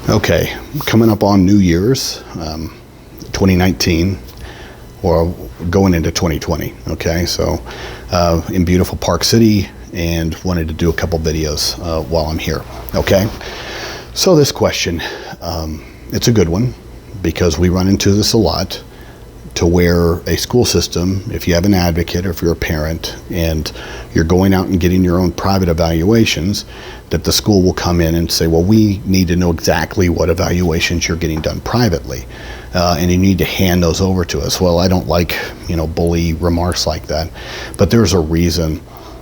Okay, coming up on New Year's, 2019, or going into 2020. Okay, so in beautiful Park City, and wanted to do a couple videos while I'm here. Okay, so this question, it's a good one because we run into this a lot, to where a school system, if you have an advocate or if you're a parent and you're going out and getting your own private evaluations, that the school will come in and say, well, we need to know exactly what evaluations you're getting done privately, and you need to hand those over to us. Well, I don't like, bully remarks like that, but there's a reason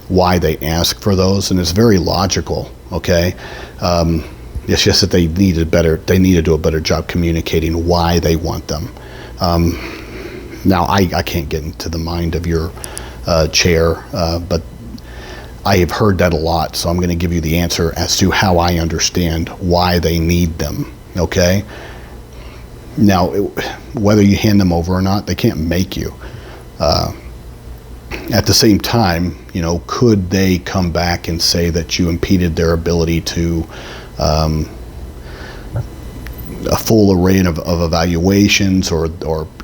why they ask for those, and it's very logical. Okay, it's just that they need to do a better job communicating why they want them. Now, I can't get into the mind of your chair, but I have heard that a lot, so I'm going to give you the answer as to how I understand why they need them. Okay? Now, whether you hand them over or not, they can't make you. At the same time, could they come back and say that you impeded their ability to a full array of evaluations, or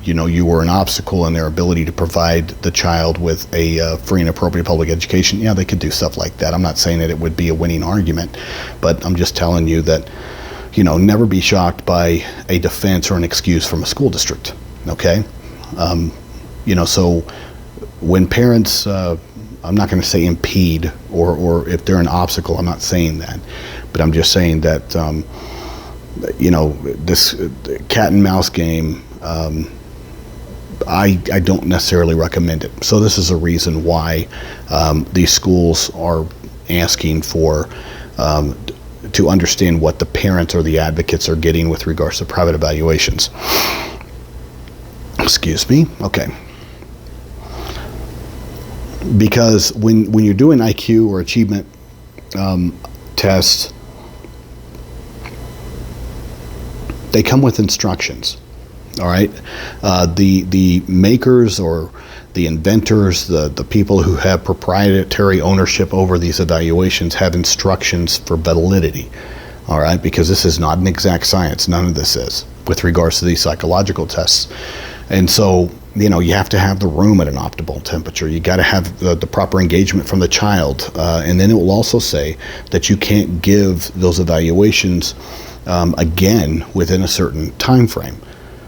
you were an obstacle in their ability to provide the child with a free and appropriate public education? Yeah, they could do stuff like that. I'm not saying that it would be a winning argument, but I'm just telling you that, never be shocked by a defense or an excuse from a school district. Okay, so when parents, I'm not going to say impede, or if they're an obstacle, I'm not saying that, but I'm just saying that this cat and mouse game, I don't necessarily recommend it. So this is a reason why these schools are asking for to understand what the parents or the advocates are getting with regards to private evaluations. Excuse me. Okay. Because when you're doing IQ or achievement tests, they come with instructions. All right, the makers or the inventors, the people who have proprietary ownership over these evaluations, have instructions for validity. All right, because this is not an exact science. None of this is with regards to these psychological tests. And so, you have to have the room at an optimal temperature. You got to have the proper engagement from the child. And then it will also say that you can't give those evaluations again within a certain time frame,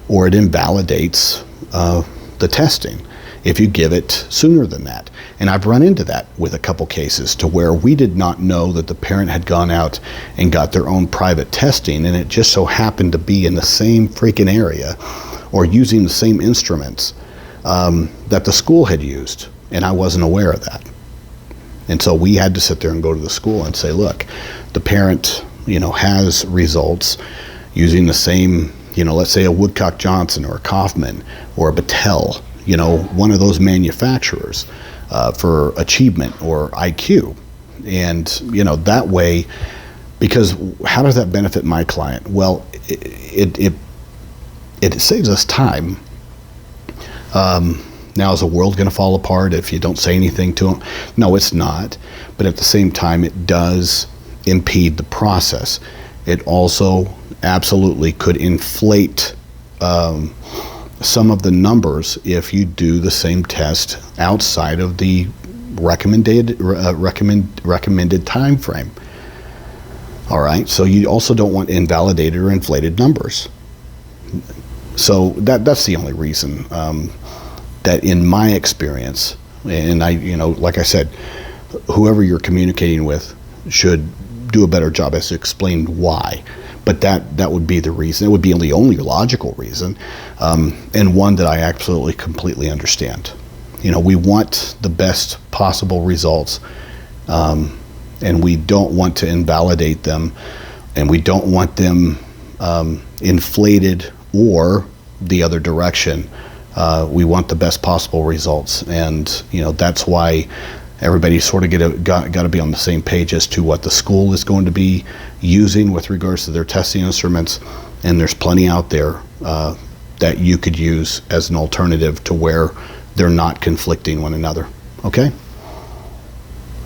or it invalidates the testing if you give it sooner than that. And I've run into that with a couple cases, to where we did not know that the parent had gone out and got their own private testing, and it just so happened to be in the same freaking area or using the same instruments that the school had used, and I wasn't aware of that. And so we had to sit there and go to the school and say, look, the parent has results using the same, let's say a Woodcock Johnson or a Kaufman or a Battelle, one of those manufacturers for achievement or IQ. And, that way, because how does that benefit my client? Well, it saves us time. Now, is the world going to fall apart if you don't say anything to them? No, it's not. But at the same time, it does impede the process. It also absolutely could inflate some of the numbers if you do the same test outside of the recommended time frame. All right, so you also don't want invalidated or inflated numbers. So that's the only reason that, in my experience, and like I said, whoever you're communicating with should do a better job as to explain why. But that would be the reason. It would be the only logical reason, and one that I absolutely completely understand. We want the best possible results, and we don't want to invalidate them, and we don't want them inflated or the other direction. We want the best possible results, and that's why everybody sort of got to be on the same page as to what the school is going to be using with regards to their testing instruments. And there's plenty out there that you could use as an alternative to where they're not conflicting one another. Okay?